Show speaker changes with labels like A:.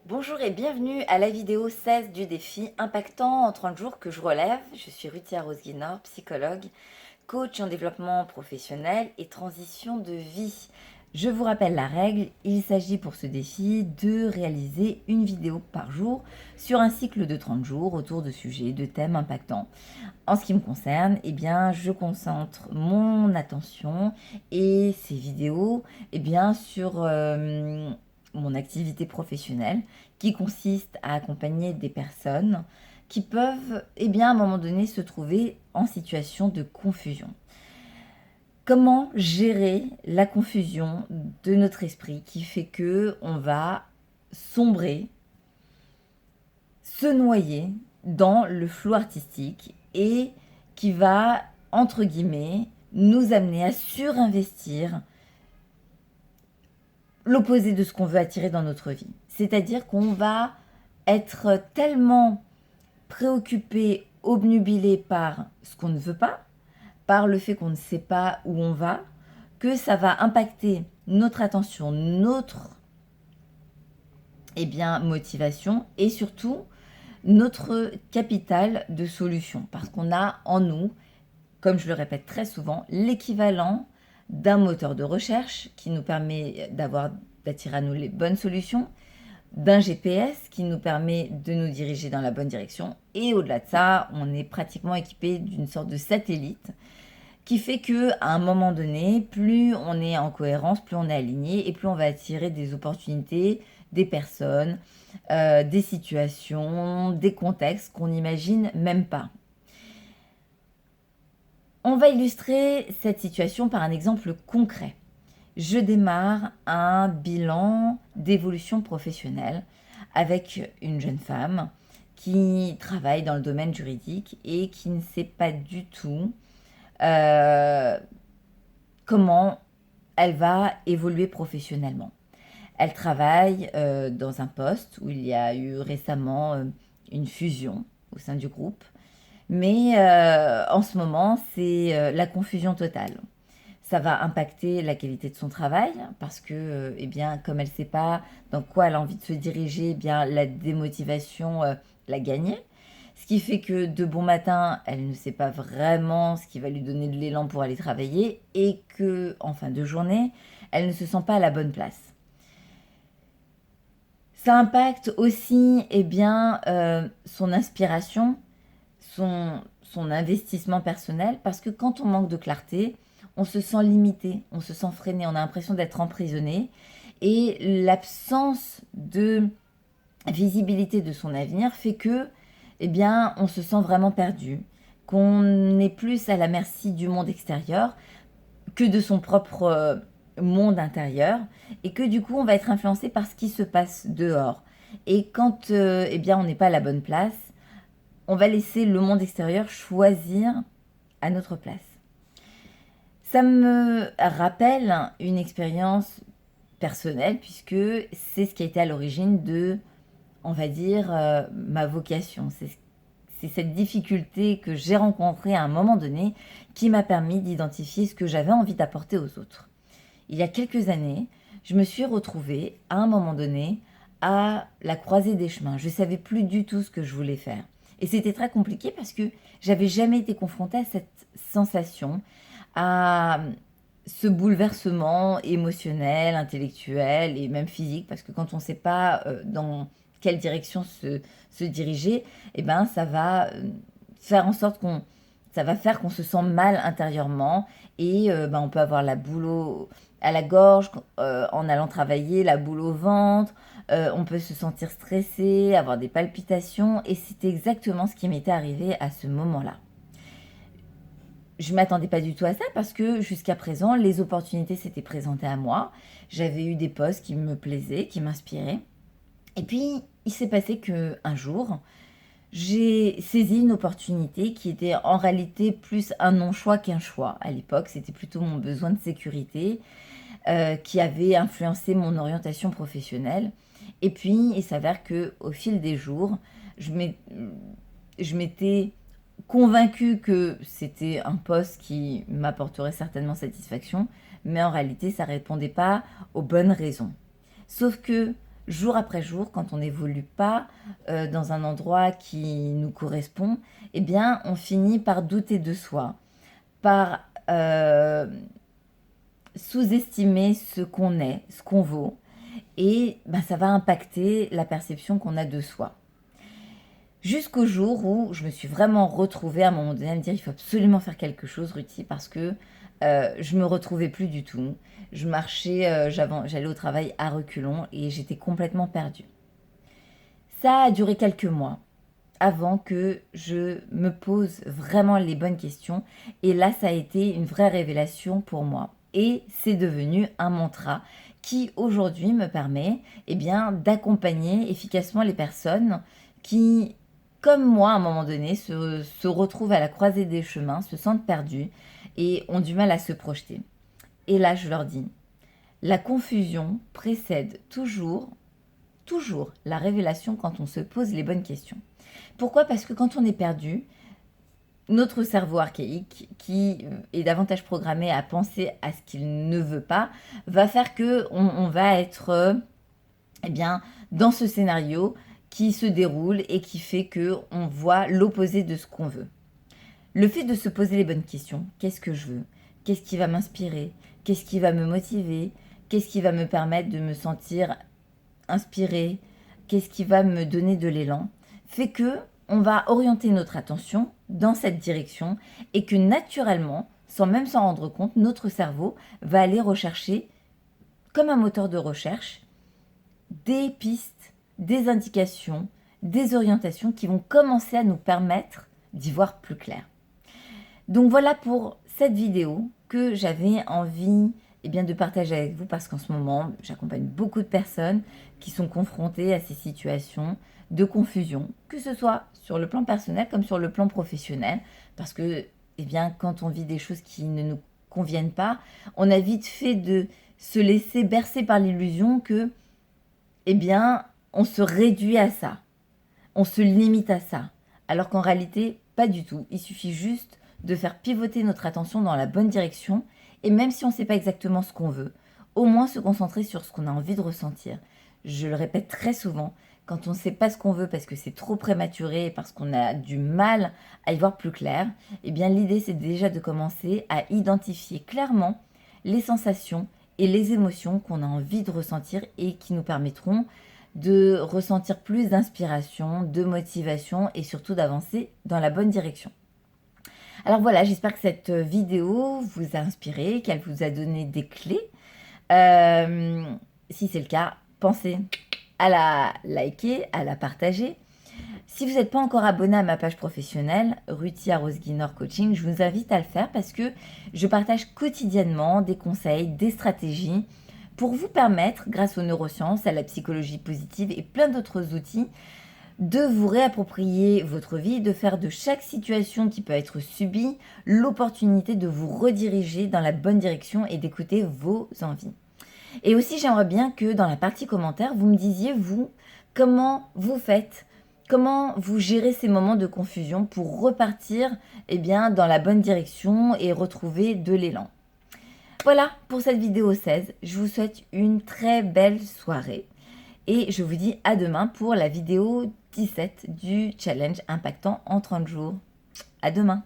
A: Bonjour et bienvenue à la vidéo 16 du défi impactant en 30 jours que je relève. Je suis Ruthia Rose-Guinor, psychologue, coach en développement professionnel et transition de vie. Je vous rappelle la règle, il s'agit pour ce défi de réaliser une vidéo par jour sur un cycle de 30 jours autour de sujets, de thèmes impactants. En ce qui me concerne, je concentre mon attention et ces vidéos sur mon activité professionnelle qui consiste à accompagner des personnes qui peuvent à un moment donné se trouver en situation de confusion. Comment gérer la confusion de notre esprit qui fait que on va sombrer, se noyer dans le flou artistique et qui va, entre guillemets, nous amener à surinvestir l'opposé de ce qu'on veut attirer dans notre vie. C'est-à-dire qu'on va être tellement préoccupé, obnubilé par ce qu'on ne veut pas, par le fait qu'on ne sait pas où on va, que ça va impacter notre attention, notre motivation et surtout notre capital de solution. Parce qu'on a en nous, comme je le répète très souvent, l'équivalent d'un moteur de recherche qui nous permet d'attirer à nous les bonnes solutions, d'un GPS qui nous permet de nous diriger dans la bonne direction. Et au-delà de ça, on est pratiquement équipé d'une sorte de satellite qui fait qu'à un moment donné, plus on est en cohérence, plus on est aligné et plus on va attirer des opportunités, des personnes, des situations, des contextes qu'on n'imagine même pas. On va illustrer cette situation par un exemple concret. Je démarre un bilan d'évolution professionnelle avec une jeune femme qui travaille dans le domaine juridique et qui ne sait pas du tout comment elle va évoluer professionnellement. Elle travaille dans un poste où il y a eu récemment une fusion au sein du groupe, mais en ce moment, c'est la confusion totale. Ça va impacter la qualité de son travail parce que, comme elle ne sait pas dans quoi elle a envie de se diriger, la démotivation l'a gagnée. Ce qui fait que de bon matin, elle ne sait pas vraiment ce qui va lui donner de l'élan pour aller travailler et que, en fin de journée, elle ne se sent pas à la bonne place. Ça impacte aussi son inspiration, son investissement personnel, parce que quand on manque de clarté, on se sent limité, on se sent freiné, on a l'impression d'être emprisonné. Et l'absence de visibilité de son avenir fait que, on se sent vraiment perdu, qu'on est plus à la merci du monde extérieur que de son propre monde intérieur, et que du coup, on va être influencé par ce qui se passe dehors. Et quand on n'est pas à la bonne place, on va laisser le monde extérieur choisir à notre place. Ça me rappelle une expérience personnelle puisque c'est ce qui a été à l'origine de, ma vocation. C'est cette difficulté que j'ai rencontrée à un moment donné qui m'a permis d'identifier ce que j'avais envie d'apporter aux autres. Il y a quelques années, je me suis retrouvée à un moment donné à la croisée des chemins. Je ne savais plus du tout ce que je voulais faire. Et c'était très compliqué parce que j'avais jamais été confrontée à cette sensation, à ce bouleversement émotionnel, intellectuel et même physique, parce que quand on ne sait pas dans quelle direction se diriger, ça va faire en sorte ça va faire qu'on se sent mal intérieurement et on peut avoir la boule à la gorge en allant travailler, la boule au ventre, on peut se sentir stressé, avoir des palpitations et c'était exactement ce qui m'était arrivé à ce moment-là. Je ne m'attendais pas du tout à ça parce que jusqu'à présent, les opportunités s'étaient présentées à moi. J'avais eu des postes qui me plaisaient, qui m'inspiraient. Et puis, il s'est passé qu'un jour, j'ai saisi une opportunité qui était en réalité plus un non-choix qu'un choix. À l'époque, c'était plutôt mon besoin de sécurité qui avait influencé mon orientation professionnelle. Et puis, il s'avère qu'au fil des jours, je m'étais convaincue que c'était un poste qui m'apporterait certainement satisfaction, mais en réalité, ça ne répondait pas aux bonnes raisons. Sauf que jour après jour, quand on n'évolue pas dans un endroit qui nous correspond, eh bien, on finit par douter de soi, par sous-estimer ce qu'on est, ce qu'on vaut, et ben, ça va impacter la perception qu'on a de soi. Jusqu'au jour où je me suis vraiment retrouvée à un moment donné à me dire il faut absolument faire quelque chose, Ruthie, parce que je me retrouvais plus du tout. Je marchais, j'allais au travail à reculons et j'étais complètement perdue. Ça a duré quelques mois avant que je me pose vraiment les bonnes questions. Et là, ça a été une vraie révélation pour moi. Et c'est devenu un mantra qui aujourd'hui me permet d'accompagner efficacement les personnes qui, comme moi à un moment donné, se retrouvent à la croisée des chemins, se sentent perdues et ont du mal à se projeter. Et là, je leur dis, la confusion précède toujours la révélation quand on se pose les bonnes questions. Pourquoi ? Parce que quand on est perdu, notre cerveau archaïque, qui est davantage programmé à penser à ce qu'il ne veut pas, va faire qu'on va être dans ce scénario qui se déroule et qui fait qu'on voit l'opposé de ce qu'on veut. Le fait de se poser les bonnes questions, qu'est-ce que je veux ? Qu'est-ce qui va m'inspirer ? Qu'est-ce qui va me motiver ? Qu'est-ce qui va me permettre de me sentir inspirée ? Qu'est-ce qui va me donner de l'élan ? Fait que on va orienter notre attention dans cette direction et que naturellement, sans même s'en rendre compte, notre cerveau va aller rechercher, comme un moteur de recherche, des pistes, des indications, des orientations qui vont commencer à nous permettre d'y voir plus clair. Donc voilà pour cette vidéo que j'avais envie de partager avec vous parce qu'en ce moment, j'accompagne beaucoup de personnes qui sont confrontées à ces situations de confusion, que ce soit sur le plan personnel comme sur le plan professionnel, parce que quand on vit des choses qui ne nous conviennent pas, on a vite fait de se laisser bercer par l'illusion que on se réduit à ça, on se limite à ça, alors qu'en réalité, pas du tout. Il suffit juste de faire pivoter notre attention dans la bonne direction, et même si on ne sait pas exactement ce qu'on veut, au moins se concentrer sur ce qu'on a envie de ressentir. Je le répète très souvent, quand on ne sait pas ce qu'on veut parce que c'est trop prématuré, parce qu'on a du mal à y voir plus clair, l'idée c'est déjà de commencer à identifier clairement les sensations et les émotions qu'on a envie de ressentir et qui nous permettront de ressentir plus d'inspiration, de motivation et surtout d'avancer dans la bonne direction. Alors voilà, j'espère que cette vidéo vous a inspiré, qu'elle vous a donné des clés. Si c'est le cas, pensez à la liker, à la partager. Si vous n'êtes pas encore abonné à ma page professionnelle, Ruthie Arrosguinor Coaching, je vous invite à le faire parce que je partage quotidiennement des conseils, des stratégies pour vous permettre, grâce aux neurosciences, à la psychologie positive et plein d'autres outils, de vous réapproprier votre vie, de faire de chaque situation qui peut être subie l'opportunité de vous rediriger dans la bonne direction et d'écouter vos envies. Et aussi, j'aimerais bien que dans la partie commentaires, vous me disiez, vous, comment vous faites, comment vous gérez ces moments de confusion pour repartir dans la bonne direction et retrouver de l'élan. Voilà pour cette vidéo 16. Je vous souhaite une très belle soirée. Et je vous dis à demain pour la vidéo 17 du challenge impactant en 30 jours. À demain.